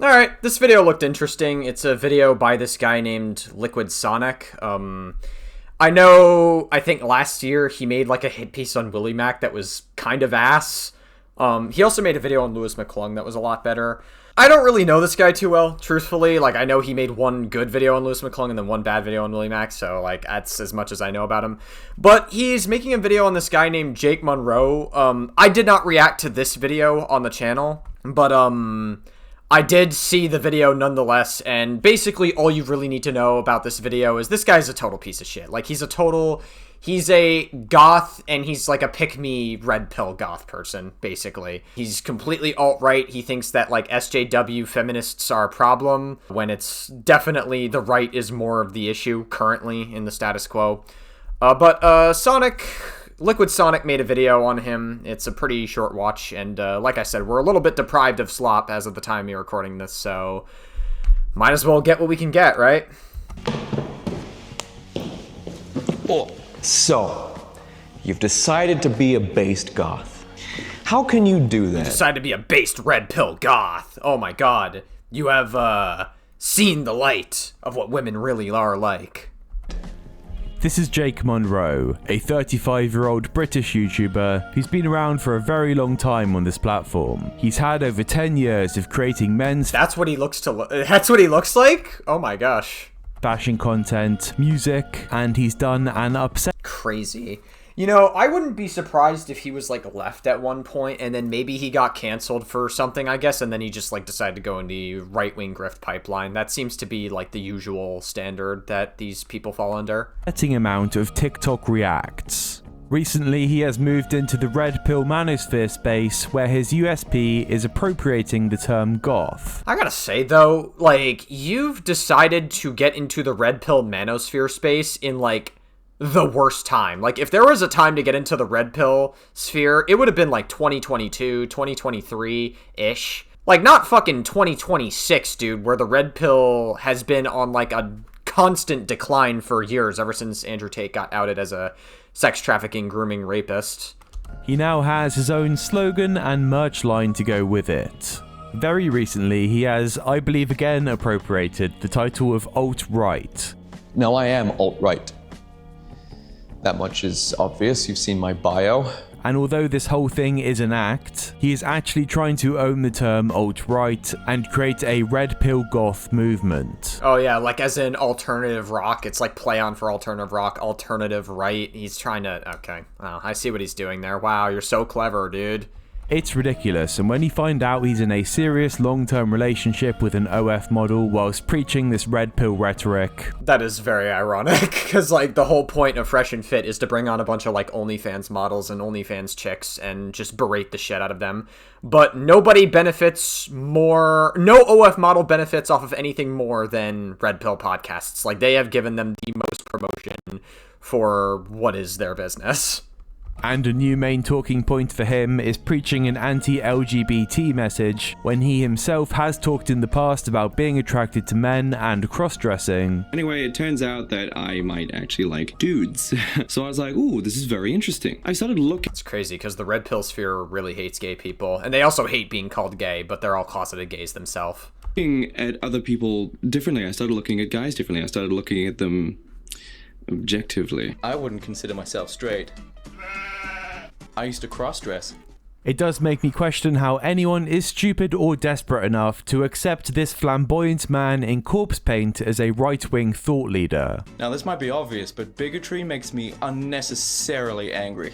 Alright, this video looked interesting. It's a video by this guy named Liquid Sonic. I think last year he made like a hit piece on Willie Mac that was kind of ass. He also made a video on Lewis McClung that was a lot better. I don't really know this guy too well, truthfully. Like, I know he made one good video on Lewis McClung and then one bad video on Willie Mac, so, like, that's as much as I know about him. But he's making a video on this guy named Jake Munro. I did not react to this video on the channel, but, I did see the video nonetheless, and basically all you really need to know about this video is this guy's a total piece of shit. Like, he's a goth, and he's like a pick-me red pill goth person, basically. He's completely alt-right. He thinks that, like, SJW feminists are a problem, when it's definitely the right is more of the issue currently in the status quo. Liquid Sonic made a video on him. It's a pretty short watch, and like I said, we're a little bit deprived of slop as of the time you're recording this, so might as well get what we can get, right? Oh, so, you've decided to be a based goth. How can you do that? Decided to be a based red pill goth. Oh my god. You have, seen the light of what women really are like. This is Jake Munro, a 35-year-old British YouTuber who's been around for a very long time on this platform. He's had over 10 years of creating men's That's what he looks like? Oh my gosh. fashion content, music, and he's done an upset Crazy. You know, I wouldn't be surprised if he was, like, left at one point, and then maybe he got canceled for something, I guess, and then he just, like, decided to go in the right-wing grift pipeline. That seems to be, like, the usual standard that these people fall under. amount of TikTok reacts. Recently, he has moved into the red pill manosphere space, where his USP is appropriating the term goth. I gotta say, though, like, you've decided to get into the red pill manosphere space in, like, the worst time. Like, if there was a time to get into the red pill sphere, it would have been like 2022, 2023-ish. Like, not fucking 2026, dude, where the red pill has been on like a constant decline for years, ever since Andrew Tate got outed as a sex trafficking, grooming rapist. He now has his own slogan and merch line to go with it. Very recently, he has, I believe again, appropriated the title of alt-right. Now, I am alt-right. That much is obvious. You've seen my bio. And although this whole thing is an act, he is actually trying to own the term alt-right and create a red pill goth movement. Oh yeah, like as in alternative rock. It's like play on for alternative rock, alternative right. He's trying to, okay. Oh, I see what he's doing there. Wow, you're so clever, dude. It's ridiculous, and when you find out he's in a serious long-term relationship with an OF model whilst preaching this red pill rhetoric... That is very ironic, because, like, the whole point of Fresh and Fit is to bring on a bunch of, like, OnlyFans models and OnlyFans chicks and just berate the shit out of them. But nobody benefits more... No OF model benefits off of anything more than red pill podcasts. Like, they have given them the most promotion for what is their business. And a new main talking point for him is preaching an anti-LGBT message, when he himself has talked in the past about being attracted to men and cross-dressing. Anyway, it turns out that I might actually like dudes. So I was like, ooh, this is very interesting. I started looking. It's crazy, because the red pill sphere really hates gay people, and they also hate being called gay, but they're all closeted gays themselves. Looking at other people differently. I started looking at guys differently. I started looking at them objectively. I wouldn't consider myself straight. I used to cross-dress. It does make me question how anyone is stupid or desperate enough to accept this flamboyant man in corpse paint as a right-wing thought leader. Now this might be obvious, but bigotry makes me unnecessarily angry.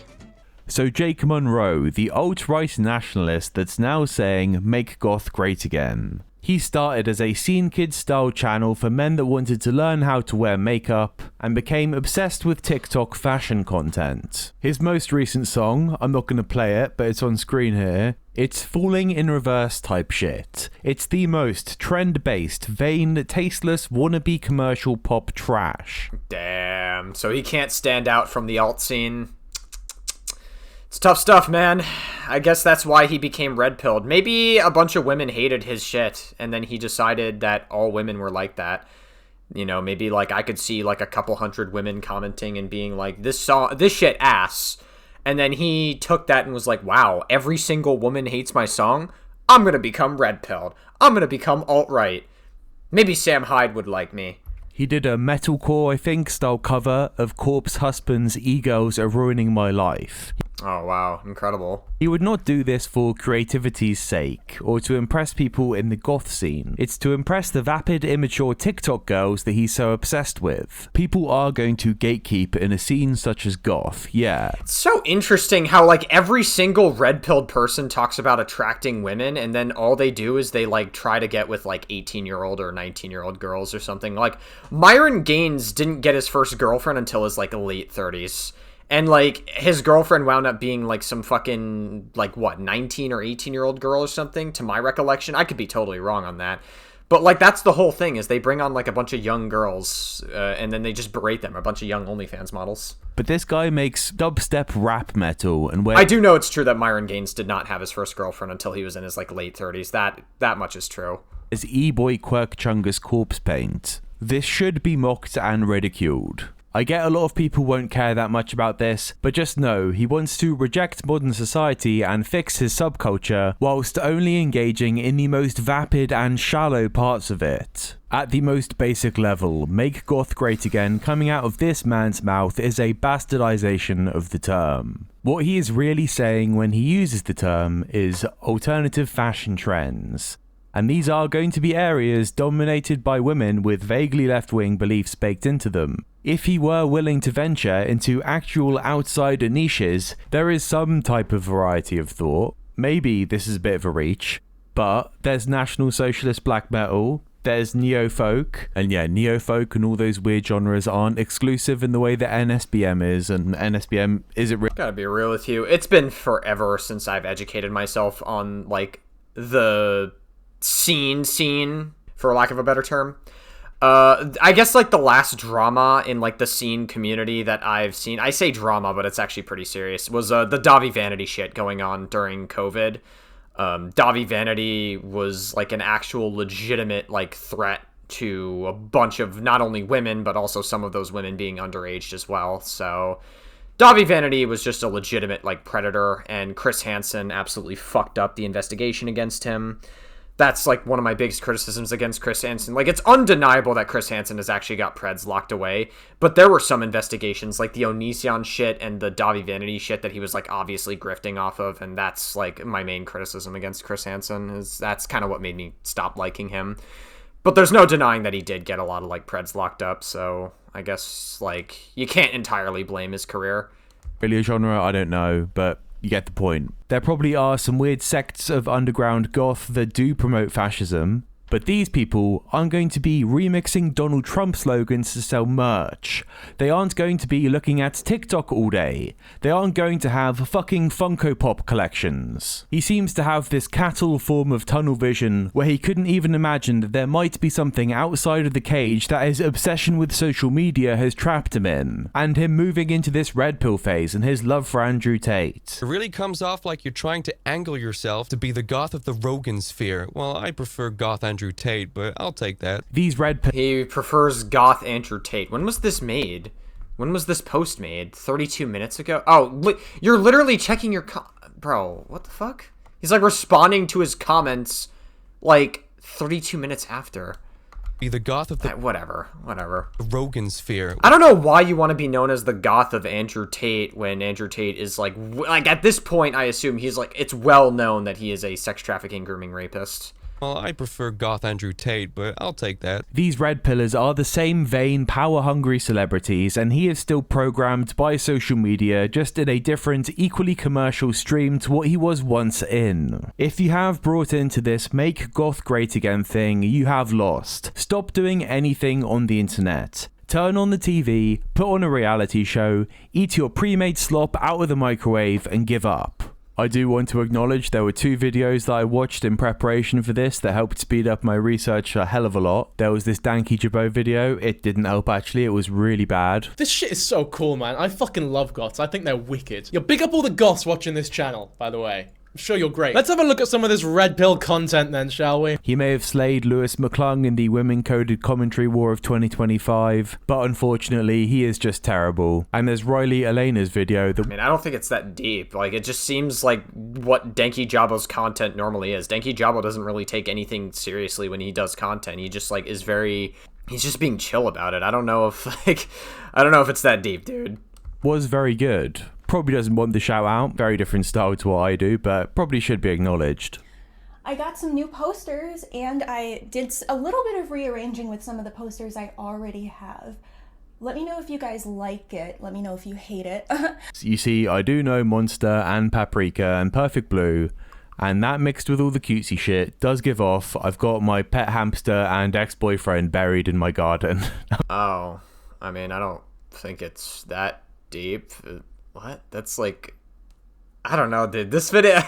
So Jake Munro, the alt-right nationalist that's now saying, make goth great again. He started as a scene kids style channel for men that wanted to learn how to wear makeup, and became obsessed with TikTok fashion content. His most recent song, I'm not going to play it, but it's on screen here, it's falling in reverse type shit. It's the most trend-based, vain, tasteless, wannabe commercial pop trash. Damn, so he can't stand out from the alt scene. It's tough stuff, man. I guess that's why he became red-pilled. Maybe a bunch of women hated his shit, and then he decided that all women were like that. You know, maybe, like, I could see, like, a couple hundred women commenting and being like, this shit ass. And then he took that and was like, wow, every single woman hates my song? I'm gonna become red-pilled. I'm gonna become alt-right. Maybe Sam Hyde would like me. He did a metalcore, I think, style cover of Corpse Husband's E-Girls Are Ruining My Life. Oh, wow. Incredible. He would not do this for creativity's sake, or to impress people in the goth scene. It's to impress the vapid, immature TikTok girls that he's so obsessed with. People are going to gatekeep in a scene such as goth, yeah. It's so interesting how, like, every single red-pilled person talks about attracting women, and then all they do is they, like, try to get with, like, 18-year-old or 19-year-old girls or something. Like, Myron Gaines didn't get his first girlfriend until his, like, late 30s. And, like, his girlfriend wound up being, like, some fucking, like, what, 19 or 18-year-old girl or something, to my recollection. I could be totally wrong on that. But, like, that's the whole thing, is they bring on, like, a bunch of young girls, and then they just berate them, a bunch of young OnlyFans models. But this guy makes dubstep rap metal, and I do know it's true that Myron Gaines did not have his first girlfriend until he was in his, like, late 30s. That much is true. As E-Boy Quirk Chungus corpse paint, this should be mocked and ridiculed. I get a lot of people won't care that much about this, but just know he wants to reject modern society and fix his subculture, whilst only engaging in the most vapid and shallow parts of it. At the most basic level, make goth great again coming out of this man's mouth is a bastardization of the term. What he is really saying when he uses the term is alternative fashion trends. And these are going to be areas dominated by women with vaguely left-wing beliefs baked into them. If he were willing to venture into actual outsider niches, there is some type of variety of thought. Maybe this is a bit of a reach, but there's National Socialist black metal, there's neo-folk, and yeah, neo-folk and all those weird genres aren't exclusive in the way that NSBM is, and NSBM isn't really... Gotta be real with you, it's been forever since I've educated myself on, like, the scene, for lack of a better term. I guess, like, the last drama in, like, the scene community that I've seen, I say drama, but it's actually pretty serious, was the Davi Vanity shit going on during COVID. Davi Vanity was, like, an actual legitimate, like, threat to a bunch of not only women, but also some of those women being underaged as well. So Davi Vanity was just a legitimate, like, predator, and Chris Hansen absolutely fucked up the investigation against him. That's, like, one of my biggest criticisms against Chris Hansen. Like, it's undeniable that Chris Hansen has actually got Preds locked away, but there were some investigations, like the Onision shit and the Davi Vanity shit that he was, like, obviously grifting off of, and that's, like, my main criticism against Chris Hansen, is that's kind of what made me stop liking him. But there's no denying that he did get a lot of, like, Preds locked up, so I guess, like, you can't entirely blame his career. Really a genre, I don't know, but you get the point. There probably are some weird sects of underground goth that do promote fascism, but these people aren't going to be remixing Donald Trump slogans to sell merch. They aren't going to be looking at TikTok all day. They aren't going to have fucking Funko Pop collections. He seems to have this cattle form of tunnel vision where he couldn't even imagine that there might be something outside of the cage that his obsession with social media has trapped him in, and him moving into this red pill phase and his love for Andrew Tate. It really comes off like you're trying to angle yourself to be the goth of the Rogan sphere. Well, I prefer goth Andrew Tate, but I'll take that. These red He prefers goth Andrew Tate. When was this made? When was this post made? 32 minutes ago? Oh, you're literally checking your bro, what the fuck? He's, like, responding to his comments, like, 32 minutes after. Be the goth of the whatever. The Rogan sphere. I don't know why you want to be known as the goth of Andrew Tate when Andrew Tate is, like, at this point, I assume he's, like, it's well known that he is a sex trafficking, grooming rapist. Well, I prefer goth Andrew Tate, but I'll take that. These red pillars are the same vain, power-hungry celebrities, and he is still programmed by social media, just in a different, equally commercial stream to what he was once in. If you have brought into this make goth great again thing, you have lost. Stop doing anything on the internet. Turn on the TV, put on a reality show, eat your pre-made slop out of the microwave, and give up. I do want to acknowledge there were 2 videos that I watched in preparation for this that helped speed up my research a hell of a lot. There was this Danky Jabot video. It didn't help, actually. It was really bad. This shit is so cool, man. I fucking love goths. I think they're wicked. Yo, big up all the goths watching this channel, by the way. sure you're great. Let's have a look at some of this red pill content then, shall we? He may have slayed Lewis McClung in the women-coded commentary war of 2025, but unfortunately, he is just terrible. And there's Riley Elena's video that... I mean, I don't think it's that deep. Like, it just seems like what Denki Jabo's content normally is. Denki Jabo doesn't really take anything seriously when he does content. He just, like, is very... He's just being chill about it. I don't know if, like... I don't know if it's that deep, dude. Was very good. Probably doesn't want the shout out. Very different style to what I do, but probably should be acknowledged. I got some new posters, and I did a little bit of rearranging with some of the posters I already have. Let me know if you guys like it. Let me know if you hate it. You see, I do know Monster and Paprika and Perfect Blue, and that mixed with all the cutesy shit does give off. I've got my pet hamster and ex-boyfriend buried in my garden. Oh, I mean, I don't think it's that deep. What? That's like... I don't know, dude. This video...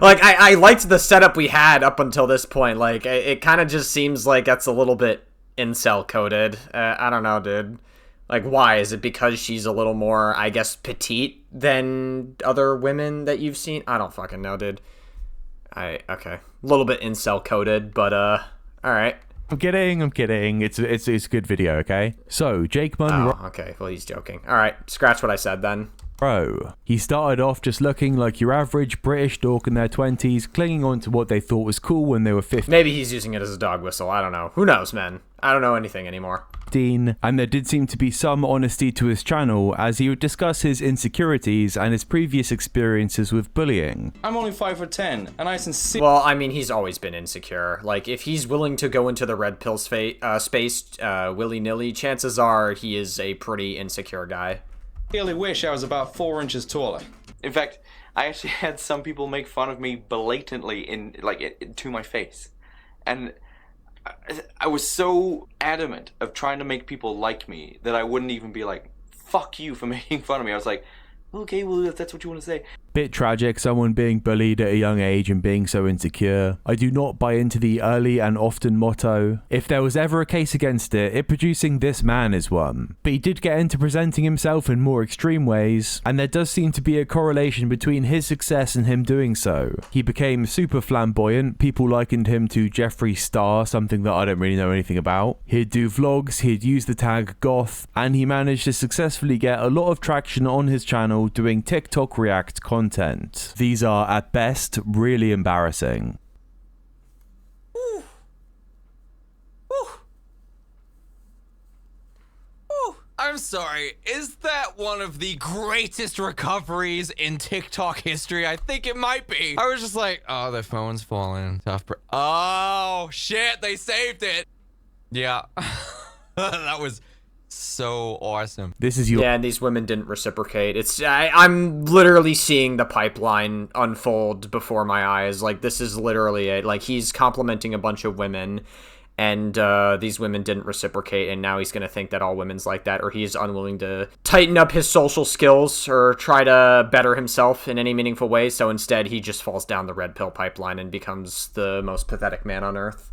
like, I liked the setup we had up until this point. Like, it kind of just seems like that's a little bit incel-coded. I don't know, dude. Like, why? Is it because she's a little more, I guess, petite than other women that you've seen? I don't fucking know, dude. Okay. A little bit incel-coded, but, alright. I'm kidding. It's a good video, okay? So, Jake Munro... Oh, okay. Well, he's joking. Alright, scratch what I said then. He started off just looking like your average British dork in their 20s, clinging on to what they thought was cool when they were 15. Maybe he's using it as a dog whistle. I don't know. Who knows, man? I don't know anything anymore. And there did seem to be some honesty to his channel as he would discuss his insecurities and his previous experiences with bullying. I'm only 5'10", and I sincerely... Well, I mean, he's always been insecure. Like, if he's willing to go into the red pill space willy-nilly, chances are he is a pretty insecure guy. really wish I was about 4 inches taller. In fact, I actually had some people make fun of me blatantly to my face. And I was so adamant of trying to make people like me that I wouldn't even be like, fuck you for making fun of me. I was like, okay, well, if that's what you want to say. Bit tragic, someone being bullied at a young age and being so insecure. I do not buy into the early and often motto. If there was ever a case against it producing this man is one. But he did get into presenting himself in more extreme ways, and there does seem to be a correlation between his success and him doing so. He became super flamboyant, people likened him to Jeffree Star, something that I don't really know anything about. He'd do vlogs, he'd use the tag goth, and he managed to successfully get a lot of traction on his channel doing TikTok React content. These are, at best, really embarrassing. Ooh. Ooh. Ooh. I'm sorry, is that one of the greatest recoveries in TikTok history? I think it might be. I was just like, oh, the phone's falling. Oh, shit, they saved it. Yeah. That was so awesome. This is your... Yeah, and these women didn't reciprocate. I'm literally seeing the pipeline unfold before my eyes. Like, this is literally it. Like, he's complimenting a bunch of women, and these women didn't reciprocate, and now he's gonna think that all women's like that, or he's unwilling to tighten up his social skills or try to better himself in any meaningful way, so instead he just falls down the red pill pipeline and becomes the most pathetic man on earth.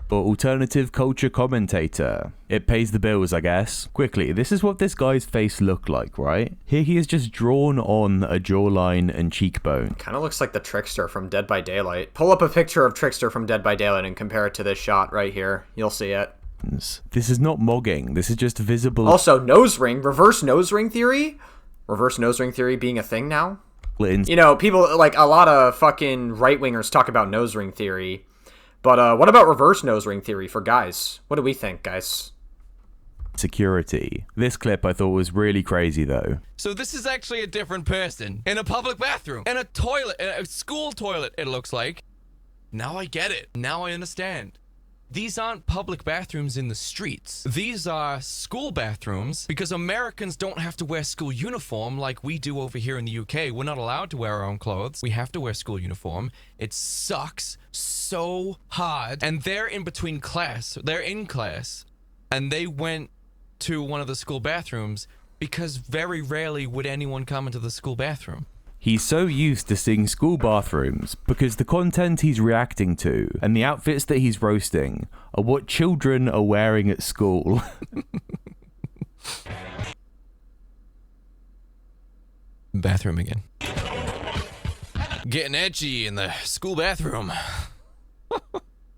Or alternative culture commentator. It pays the bills, I guess. Quickly, this is what this guy's face looked like, right? Here he is just drawn on a jawline and cheekbone. Kind of looks like the Trickster from Dead by Daylight. Pull up a picture of Trickster from Dead by Daylight and compare it to this shot right here. You'll see it. This is not mogging. This is just visible. Also, nose ring. Reverse nose ring theory? Reverse nose ring theory being a thing now? You know, people, like, a lot of fucking right-wingers talk about nose ring theory. But what about reverse nose ring theory for guys? What do we think, guys? Security. This clip I thought was really crazy, though. So this is actually a different person in a public bathroom, in a toilet, in a school toilet, it looks like. Now I get it. Now I understand. These aren't public bathrooms in the streets. These are school bathrooms because Americans don't have to wear school uniform like we do over here in the UK. We're not allowed to wear our own clothes. We have to wear school uniform. It sucks so hard. And they're in between class. They're in class. And they went to one of the school bathrooms because very rarely would anyone come into the school bathroom. He's so used to seeing school bathrooms because the content he's reacting to and the outfits that he's roasting are what children are wearing at school. Bathroom again. Getting edgy in the school bathroom.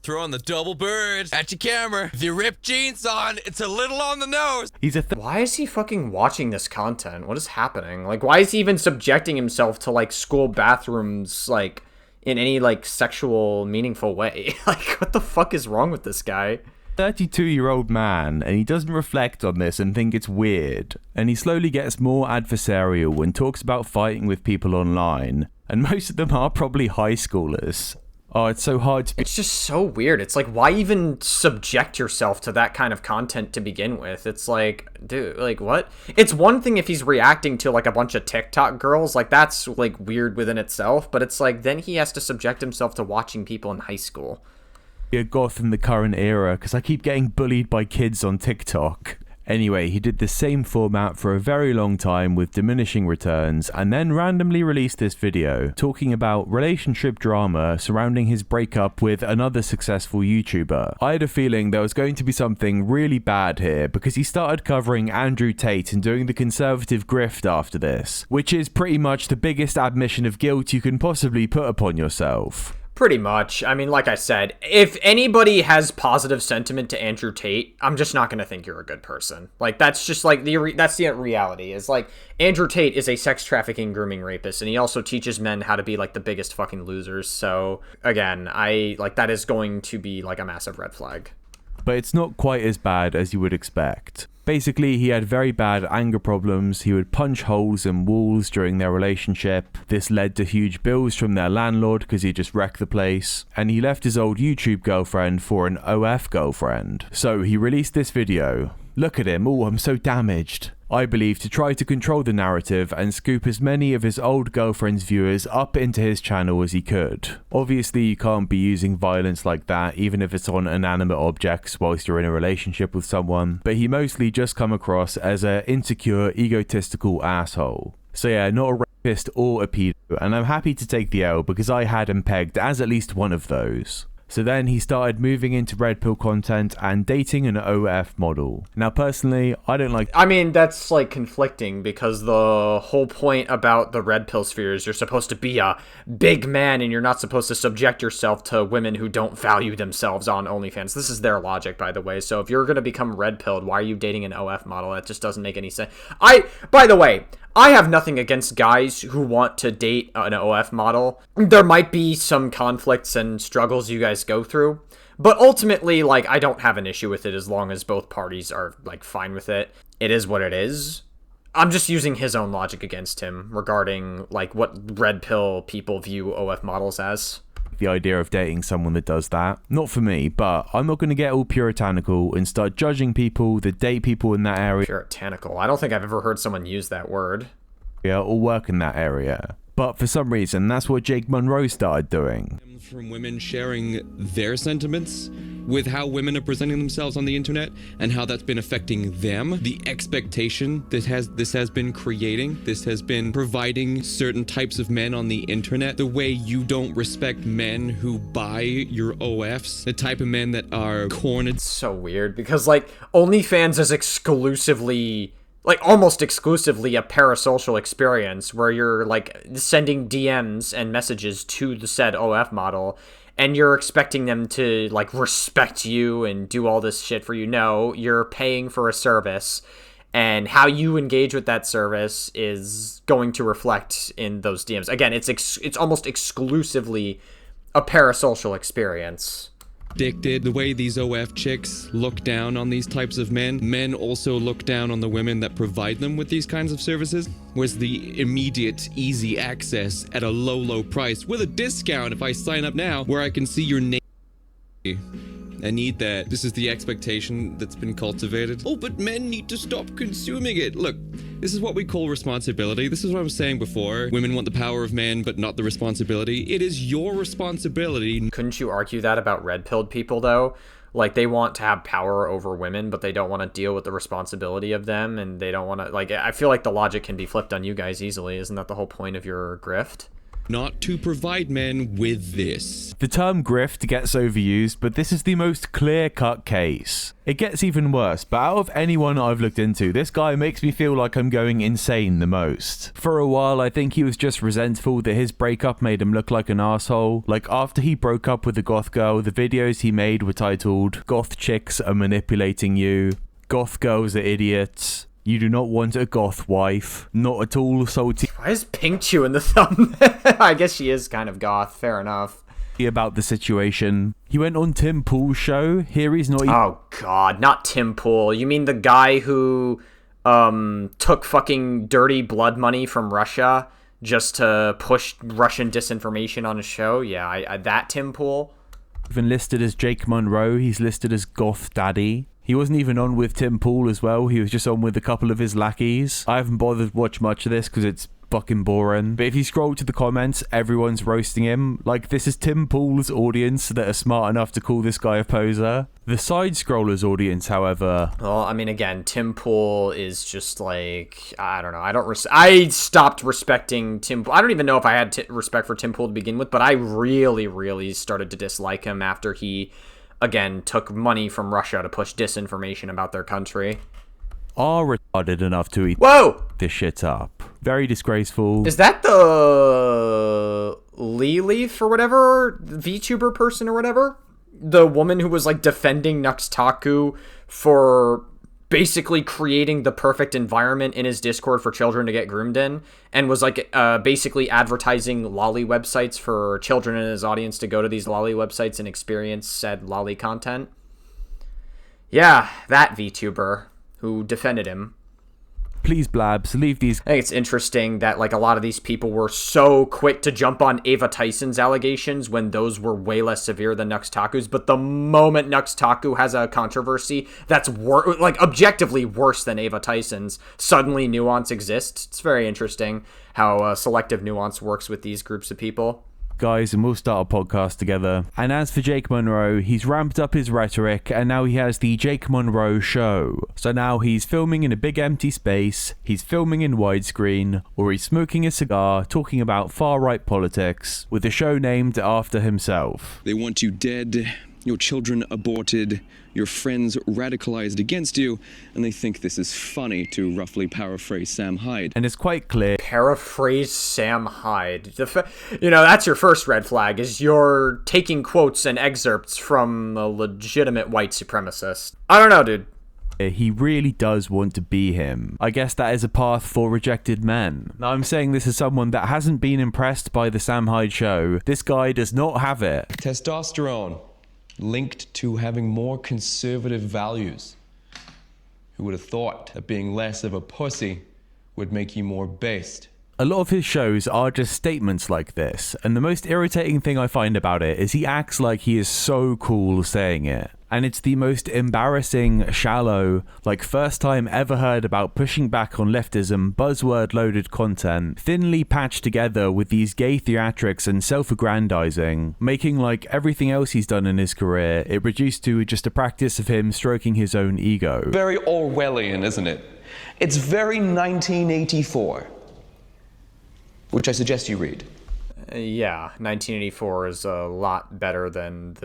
Throwing the double bird at your camera. If you rip jeans on, it's a little on the nose. Why is he fucking watching this content? What is happening? Like, why is he even subjecting himself to, like, school bathrooms, like, in any, like, sexual, meaningful way? Like, what the fuck is wrong with this guy? 32-year-old man, and he doesn't reflect on this and think it's weird. And he slowly gets more adversarial and talks about fighting with people online. And most of them are probably high schoolers. Oh, it's so hard to... It's just so weird. It's like, why even subject yourself to that kind of content to begin with? It's like, dude, like, what? It's one thing if he's reacting to, like, a bunch of TikTok girls. Like, that's, like, weird within itself. But it's like, then he has to subject himself to watching people in high school. A goth in the current era, because I keep getting bullied by kids on TikTok. Anyway, he did the same format for a very long time with diminishing returns, and then randomly released this video talking about relationship drama surrounding his breakup with another successful YouTuber. I had a feeling there was going to be something really bad here, because he started covering Andrew Tate and doing the conservative grift after this, which is pretty much the biggest admission of guilt you can possibly put upon yourself. Pretty much. I mean, like I said, if anybody has positive sentiment to Andrew Tate, I'm just not going to think you're a good person. Like, that's just like that's the reality. Is like, Andrew Tate is a sex trafficking, grooming rapist, and he also teaches men how to be like the biggest fucking losers. So again, that is going to be like a massive red flag. But it's not quite as bad as you would expect. Basically, he had very bad anger problems. He would punch holes in walls during their relationship. This led to huge bills from their landlord because he just wrecked the place. And he left his old YouTube girlfriend for an OF girlfriend. So he released this video. Look at him. Oh, I'm so damaged. I believe to try to control the narrative and scoop as many of his old girlfriend's viewers up into his channel as he could. Obviously, you can't be using violence like that, even if it's on inanimate objects whilst you're in a relationship with someone, but he mostly just come across as a insecure, egotistical asshole. So yeah, not a rapist or a pedo, and I'm happy to take the L because I had him pegged as at least one of those. So then he started moving into red pill content and dating an OF model. Now personally, I don't like... I mean, that's like conflicting because the whole point about the red pill sphere is you're supposed to be a big man and you're not supposed to subject yourself to women who don't value themselves on OnlyFans. This is their logic, by the way. So if you're going to become red pilled, why are you dating an OF model? That just doesn't make any sense. By the way, I have nothing against guys who want to date an OF model. There might be some conflicts and struggles you guys go through, but ultimately, like, I don't have an issue with it as long as both parties are, like, fine with it. It is what it is. I'm just using his own logic against him regarding, like, what red pill people view OF models as. The idea of dating someone that does that. Not for me, but I'm not going to get all puritanical and start judging people that date people in that area. Puritanical? I don't think I've ever heard someone use that word. Or work in that area. But for some reason, that's what Jake Munro started doing. From women sharing their sentiments with how women are presenting themselves on the internet and how that's been affecting them. The expectation that this has been creating, this has been providing certain types of men on the internet. The way you don't respect men who buy your OFs, the type of men that are cornered. It's so weird because, like, OnlyFans is exclusively... like, almost exclusively a parasocial experience where you're, like, sending DMs and messages to the said OF model, and you're expecting them to, like, respect you and do all this shit for you. No, you're paying for a service, and how you engage with that service is going to reflect in those DMs. Again, it's almost exclusively a parasocial experience. Addicted. The way these OF chicks look down on these types of men. Men also look down on the women that provide them with these kinds of services. Was the immediate, easy access at a low price with a discount if I sign up now, where I can see your name. I need that. This is the expectation that's been cultivated. Oh, but men need to stop consuming it. Look, this is what we call responsibility. This is what I was saying before. Women want the power of men, but not the responsibility. It is your responsibility. Couldn't you argue that about red-pilled people, though? Like, they want to have power over women, but they don't want to deal with the responsibility of them, and they don't want to... like, I feel like the logic can be flipped on you guys easily. Isn't that the whole point of your grift? not to provide men with this. The term grift gets overused, but this is the most clear-cut case. It gets even worse, but out of anyone I've looked into, this guy makes me feel like I'm going insane the most. For a while, I think he was just resentful that his breakup made him look like an asshole. Like, after he broke up with the goth girl, the videos he made were titled, "Goth chicks are manipulating you," "Goth girls are idiots," "You do not want a goth wife," "Not at all salty Why is Pink Chew in the thumb? I guess she is kind of goth, fair enough. about the situation. He went on Tim Pool's show. Here he's not even... Oh god, not Tim Pool. You mean the guy who took fucking dirty blood money from Russia just to push Russian disinformation on his show? Yeah, that Tim Pool. even listed as Jake Munro. He's listed as Goth Daddy. He wasn't even on with Tim Pool as well. He was just on with a couple of his lackeys. I haven't bothered to watch much of this because it's fucking boring. But if you scroll to the comments, everyone's roasting him. Like, this is Tim Pool's audience that are smart enough to call this guy a poser. The side scrollers audience, however... Well, I mean, again, Tim Pool is just like, I don't know. I stopped respecting Tim Pool. I don't even know if I had respect for Tim Pool to begin with, but I really, really started to dislike him after he, again, took money from Russia to push disinformation about their country. Are retarded enough to eat this shit up. Very disgraceful. Is that the Leaf or whatever? VTuber person or whatever? The woman who was like defending Nuxtaku for basically creating the perfect environment in his Discord for children to get groomed in, and was like basically advertising lolly websites for children in his audience to go to these lolly websites and experience said lolly content. Yeah, that VTuber who defended him. Please, Blabs, leave these... I think it's interesting that, like, a lot of these people were so quick to jump on Ava Tyson's allegations when those were way less severe than Nuxtaku's, but the moment Nuxtaku has a controversy that's, objectively worse than Ava Tyson's, suddenly nuance exists. It's very interesting how selective nuance works with these groups of people. Guys, and we'll start a podcast together. And as for Jake Munro, he's ramped up his rhetoric, and now he has the Jake Munro Show. So now he's filming in a big empty space, he's filming in widescreen, or he's smoking a cigar, talking about far-right politics, with a show named after himself. They want you dead, your children aborted, your friends radicalized against you, and they think this is funny, to roughly paraphrase Sam Hyde. And it's quite clear. Paraphrase Sam Hyde. That's your first red flag, is you're taking quotes and excerpts from a legitimate white supremacist. I don't know, dude. He really does want to be him. I guess that is a path for rejected men. Now, I'm saying this as someone that hasn't been impressed by the Sam Hyde show. This guy does not have it. Testosterone linked to having more conservative values. Who would have thought that being less of a pussy would make you more based? A lot of his shows are just statements like this, and the most irritating thing I find about it is he acts like he is so cool saying it. And it's the most embarrassing, shallow, first time ever heard about pushing back on leftism, buzzword-loaded content, thinly patched together with these gay theatrics and self-aggrandizing, making everything else he's done in his career, it reduced to just a practice of him stroking his own ego. Very Orwellian, isn't it? It's very 1984. Which I suggest you read. Yeah, 1984 is a lot better than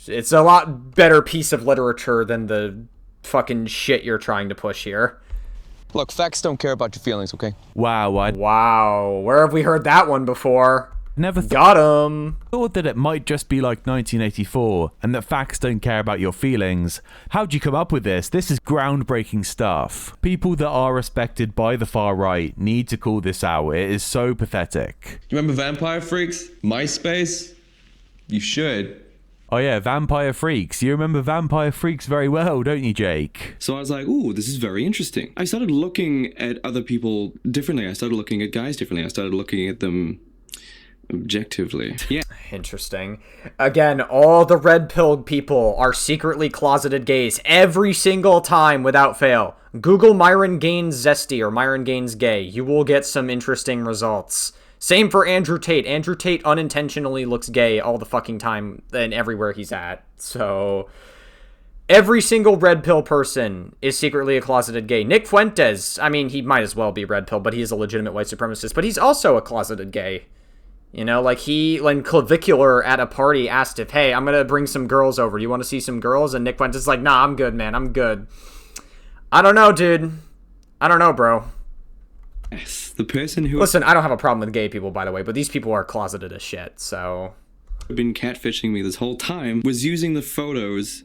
it's a lot better piece of literature than the fucking shit you're trying to push here. Look, facts don't care about your feelings, okay? Wow, Wow, where have we heard that one before? Never got him. Thought that it might just be like 1984 and that facts don't care about your feelings. How'd you come up with this? This is groundbreaking stuff. People that are respected by the far right need to call this out. It is so pathetic. You remember Vampire Freaks? MySpace? You should. Oh yeah, Vampire Freaks. You remember Vampire Freaks very well, don't you, Jake? So I was like, ooh, this is very interesting. I started looking at other people differently. I started looking at guys differently. I started looking at them objectively. Yeah. Interesting. Again, all the red-pilled people are secretly closeted gays every single time without fail. Google Myron Gaines Zesty or Myron Gaines Gay. You will get some interesting results. Same for Andrew Tate. Andrew Tate unintentionally looks gay all the fucking time and everywhere he's at. So every single red pill person is secretly a closeted gay. Nick Fuentes, I mean, he might as well be red pill, but he is a legitimate white supremacist, but he's also a closeted gay. You know, like when Clavicular at a party asked if, hey, I'm gonna bring some girls over. You want to see some girls? And Nick went just like, nah, I'm good, man. I'm good. I don't know, dude. I don't know, bro. Yes, the person who... Listen, I don't have a problem with gay people, by the way, but these people are closeted as shit, so... been catfishing me this whole time was using the photos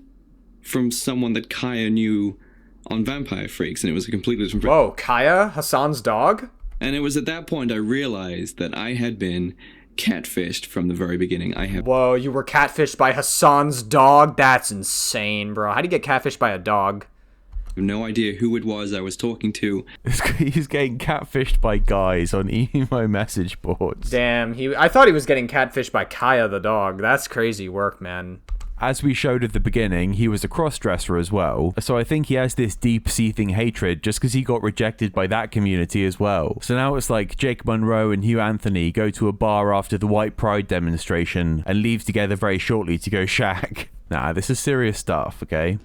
from someone that Kaya knew on Vampire Freaks, and it was a completely different... Whoa, Kaya? Hassan's dog? And it was at that point I realized that I had been catfished from the very beginning. Whoa, you were catfished by Hassan's dog? That's insane, bro. How do you get catfished by a dog? I have no idea who it was I was talking to. He's getting catfished by guys on emo message boards. Damn, I thought he was getting catfished by Kaya the dog. That's crazy work, man. As we showed at the beginning, he was a cross-dresser as well, so I think he has this deep-seething hatred just because he got rejected by that community as well. So now it's like Jake Munro and Hugh Anthony go to a bar after the White Pride demonstration and leave together very shortly to go shag. Nah, this is serious stuff, okay?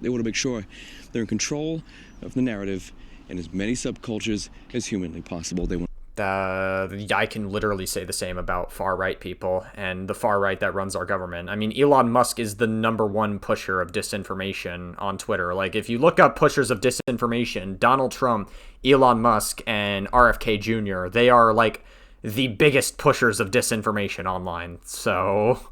They want to make sure they're in control of the narrative in as many subcultures as humanly possible. They want... I can literally say the same about far-right people and the far-right that runs our government. I mean, Elon Musk is the #1 pusher of disinformation on Twitter. Like, if you look up pushers of disinformation, Donald Trump, Elon Musk, and RFK Jr., they are, like, the biggest pushers of disinformation online. So,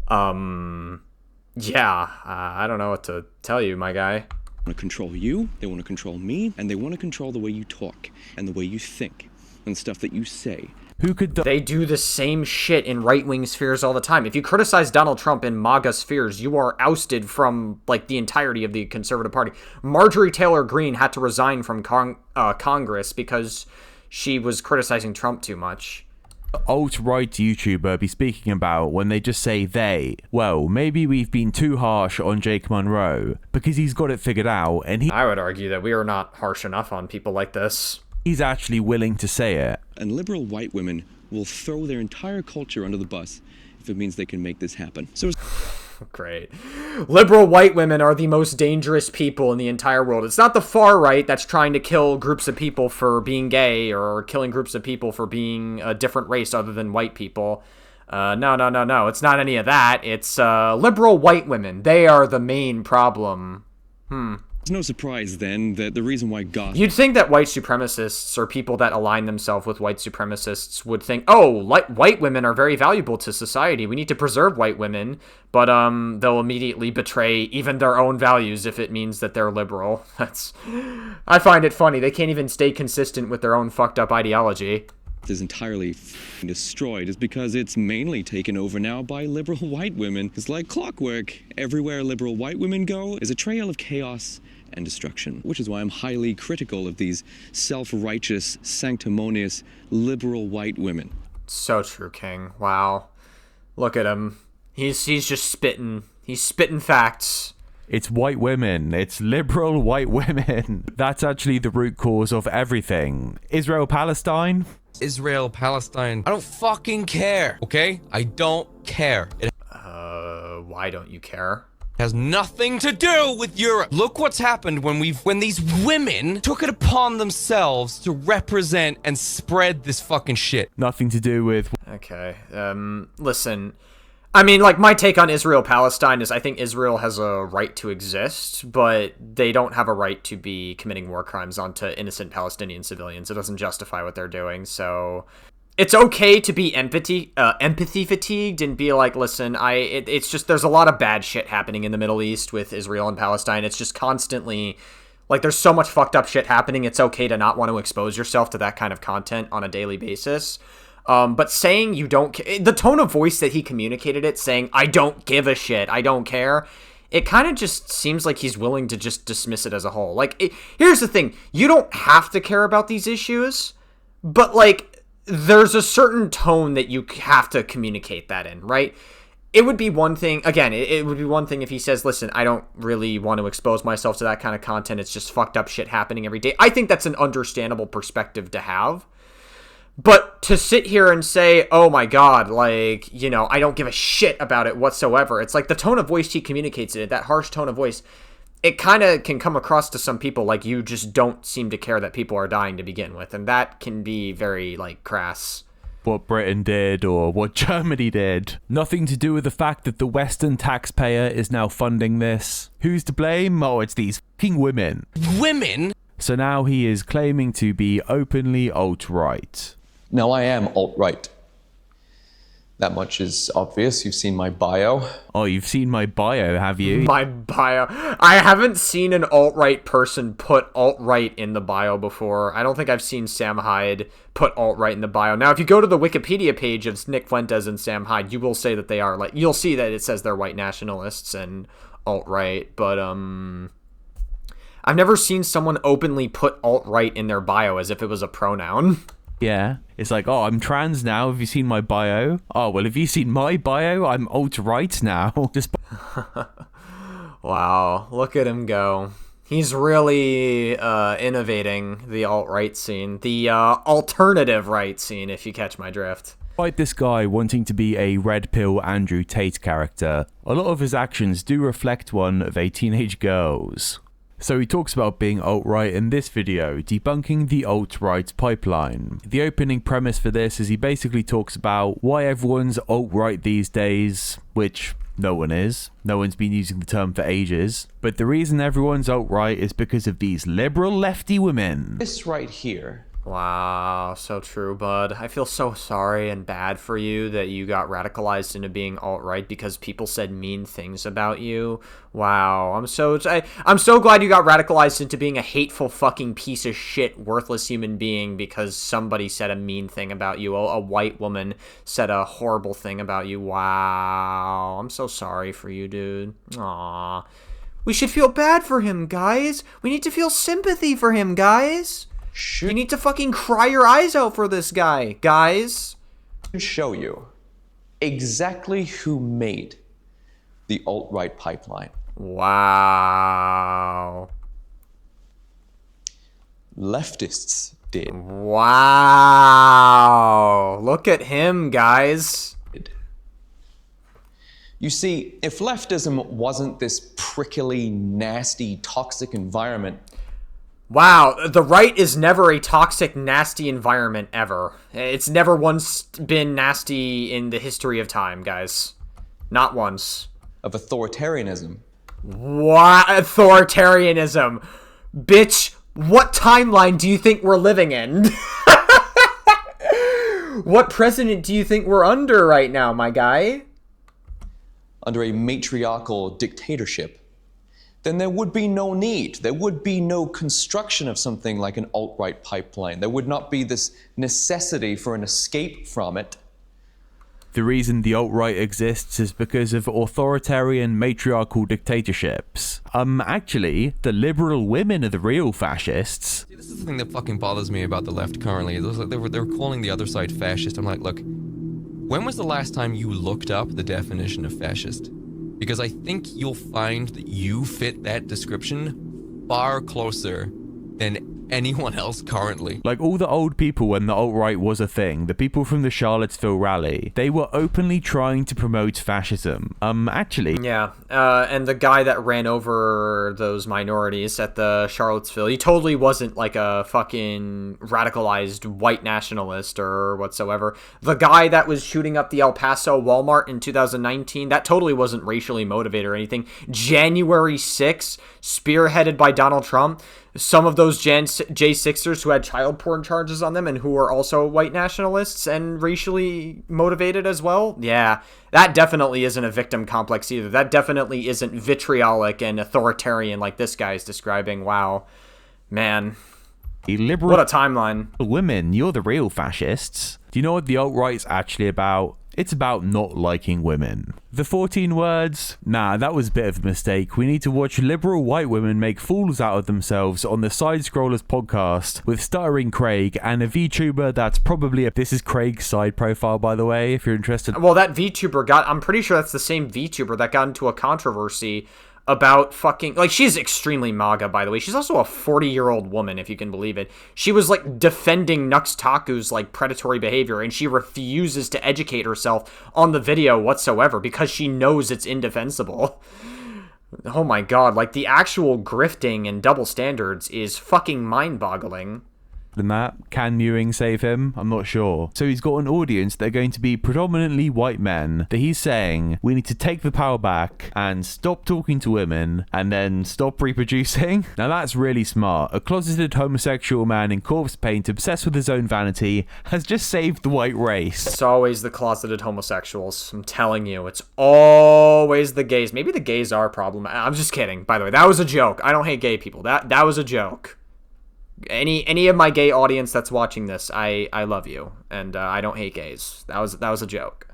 yeah, I don't know what to tell you, my guy. They want to control you, they want to control me, and they want to control the way you talk and the way you think and stuff that you say. Who could... They do the same shit in right-wing spheres all the time. If you criticize Donald Trump in MAGA spheres, you are ousted from, like, the entirety of the Conservative Party. Marjorie Taylor Greene had to resign from Congress because she was criticizing Trump too much. Alt-right YouTuber be speaking about when they just say they? Well, maybe we've been too harsh on Jake Munro because he's got it figured out and I would argue that we are not harsh enough on people like this. He's actually willing to say it. And liberal white women will throw their entire culture under the bus if it means they can make this happen. So great. Liberal white women are the most dangerous people in the entire world. It's not the far right that's trying to kill groups of people for being gay or killing groups of people for being a different race other than white people. No. It's not any of that. It's liberal white women. They are the main problem. It's no surprise, then, that the reason why You'd think that white supremacists or people that align themselves with white supremacists would think, oh, white women are very valuable to society. We need to preserve white women. But they'll immediately betray even their own values if it means that they're liberal. I find it funny. They can't even stay consistent with their own fucked up ideology. Is entirely destroyed is because it's mainly taken over now by liberal white women. It's like clockwork. Everywhere liberal white women go is a trail of chaos and destruction, which is why I'm highly critical of these self-righteous, sanctimonious, liberal white women. So true, King. Wow. Look at him. He's just spitting. He's spitting facts. It's white women. It's liberal white women. That's actually the root cause of everything. Israel-Palestine? Israel-Palestine. I don't fucking care, okay? I don't care. It why don't you care? has nothing to do with Europe. Look what's happened when these women took it upon themselves to represent and spread this fucking shit. Nothing to do with... Okay, listen... I mean, like, my take on Israel-Palestine is I think Israel has a right to exist, but they don't have a right to be committing war crimes onto innocent Palestinian civilians. It doesn't justify what they're doing, so... It's okay to be empathy fatigued and be like, listen, it's just, there's a lot of bad shit happening in the Middle East with Israel and Palestine. It's just constantly, like, there's so much fucked up shit happening, it's okay to not want to expose yourself to that kind of content on a daily basis. But saying you don't... The tone of voice that he communicated it, saying, I don't give a shit, I don't care, it kind of just seems like he's willing to just dismiss it as a whole. Like, here's the thing. You don't have to care about these issues, but, like, there's a certain tone that you have to communicate that in, right? It would be one thing... Again, it would be one thing if he says, listen, I don't really want to expose myself to that kind of content. It's just fucked up shit happening every day. I think that's an understandable perspective to have. But to sit here and say, oh my god, like, you know, I don't give a shit about it whatsoever. It's like the tone of voice he communicates it, that harsh tone of voice, it kind of can come across to some people like you just don't seem to care that people are dying to begin with. And that can be very, like, crass. what Britain did or what Germany did. Nothing to do with the fact that the Western taxpayer is now funding this. Who's to blame? Oh, it's these fucking women. Women? So now he is claiming to be openly alt-right. Now, I am alt-right. That much is obvious. You've seen my bio. Oh, you've seen my bio, have you? My bio. I haven't seen an alt-right person put alt-right in the bio before. I don't think I've seen Sam Hyde put alt-right in the bio. Now, if you go to the Wikipedia page of Nick Fuentes and Sam Hyde, you will say that they are, like, you'll see that it says they're white nationalists and alt-right, but, I've never seen someone openly put alt-right in their bio as if it was a pronoun. Yeah. It's like, oh, I'm trans now. Have you seen my bio? Oh, well, have you seen my bio? I'm alt-right now. Just Wow, look at him go. He's really innovating the alt-right scene. The alternative right scene, if you catch my drift. despite this guy wanting to be a red pill Andrew Tate character, a lot of his actions do reflect one of a teenage girl's. So he talks about being alt-right in this video, debunking the alt-right pipeline. The opening premise for this is he basically talks about why everyone's alt-right these days, which no one is. No one's been using the term for ages. But the reason everyone's alt-right is because of these liberal lefty women. This right here. Wow, so true, bud. I feel so sorry and bad for you that you got radicalized into being alt-right because people said mean things about you. Wow, I'm so glad you got radicalized into being a hateful fucking piece of shit, worthless human being because somebody said a mean thing about you. A white woman said a horrible thing about you. Wow, I'm so sorry for you, dude. Aww. We should feel bad for him, guys. We need to feel sympathy for him, guys. You need to fucking cry your eyes out for this guy, guys. To show you exactly who made the alt-right pipeline. Wow. Leftists did. Wow. Look at him, guys. You see, if leftism wasn't this prickly, nasty, toxic environment, wow, the right is never a toxic, nasty environment, ever. It's never once been nasty in the history of time, guys. Not once. Of authoritarianism. What? Authoritarianism? Bitch, what timeline do you think we're living in? What president do you think we're under right now, my guy? Under a matriarchal dictatorship. Then there would be no need. There would be no construction of something like an alt-right pipeline. There would not be this necessity for an escape from it. The reason the alt-right exists is because of authoritarian matriarchal dictatorships. Actually, the liberal women are the real fascists. This is the thing that fucking bothers me about the left currently. They were calling the other side fascist. I'm like, look, when was the last time you looked up the definition of fascist? Because I think you'll find that you fit that description far closer than anyone else currently. Like all the old people when the alt-right was a thing, the people from the Charlottesville rally, they were openly trying to promote fascism. Actually. Yeah, and the guy that ran over those minorities at the Charlottesville, he totally wasn't like a fucking radicalized white nationalist or whatsoever. The guy that was shooting up the El Paso Walmart in 2019, that totally wasn't racially motivated or anything. January 6th, spearheaded by Donald Trump. Some of those J6ers who had child porn charges on them and who were also white nationalists and racially motivated as well. Yeah, that definitely isn't a victim complex either. That definitely isn't vitriolic and authoritarian like this guy's describing. Wow. Man. Liberal what a timeline. Women, you're the real fascists. Do you know what the alt-right's actually about? It's about not liking women. The 14 words? Nah, that was a bit of a mistake. We need to watch liberal white women make fools out of themselves on the Side Scrollers podcast with Stuttering Craig and a VTuber that's probably this is Craig's side profile, by the way, if you're interested. Well, that VTuber I'm pretty sure that's the same VTuber that got into a controversy about fucking, like, she's extremely MAGA, by the way. She's also a 40-year-old woman, if you can believe it. She was, like, defending Nux Taku's, like, predatory behavior, and she refuses to educate herself on the video whatsoever because she knows it's indefensible. Oh my god, like, the actual grifting and double standards is fucking mind-boggling. than that. Can Mewing save him? I'm not sure. So he's got an audience that are going to be predominantly white men that he's saying we need to take the power back and stop talking to women and then stop reproducing. Now that's really smart. A closeted homosexual man in corpse paint obsessed with his own vanity has just saved the white race. It's always the closeted homosexuals. I'm telling you, it's always the gays. Maybe the gays are a problem. I'm just kidding. By the way, that was a joke. I don't hate gay people. That was a joke. Any of my gay audience that's watching this, I love you, and I don't hate gays. That was a joke.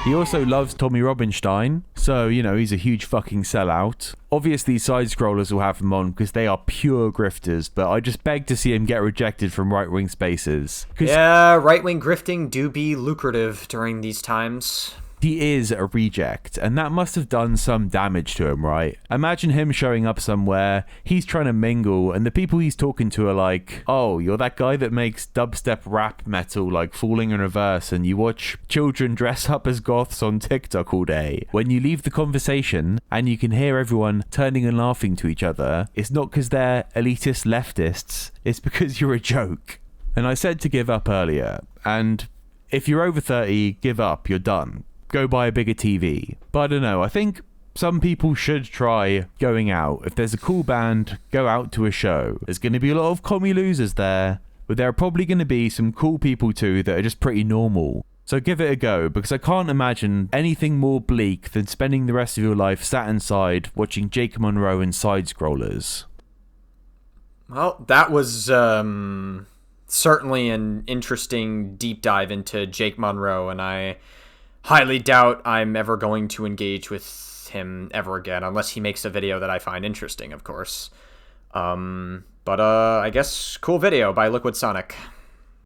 He also loves Tommy Robinstein, so, you know, he's a huge fucking sellout. Obviously, side-scrollers will have him on because they are pure grifters, but I just beg to see him get rejected from right-wing spaces. Yeah, right-wing grifting do be lucrative during these times. He is a reject, and that must have done some damage to him, right? Imagine him showing up somewhere, he's trying to mingle, and the people he's talking to are like, oh, you're that guy that makes dubstep rap metal like Falling in Reverse, and you watch children dress up as goths on TikTok all day. When you leave the conversation, and you can hear everyone turning and laughing to each other, it's not because they're elitist leftists, it's because you're a joke. And I said to give up earlier, and if you're over 30, give up, you're done. Go buy a bigger TV. But I don't know, I think some people should try going out. If there's a cool band, go out to a show. There's going to be a lot of commie losers there, but there are probably going to be some cool people too that are just pretty normal. So give it a go, because I can't imagine anything more bleak than spending the rest of your life sat inside watching Jake Munro and side-scrollers. Well, that was certainly an interesting deep dive into Jake Munro, and I highly doubt I'm ever going to engage with him ever again, unless he makes a video that I find interesting, of course. But I guess cool video by Liquid Sonic.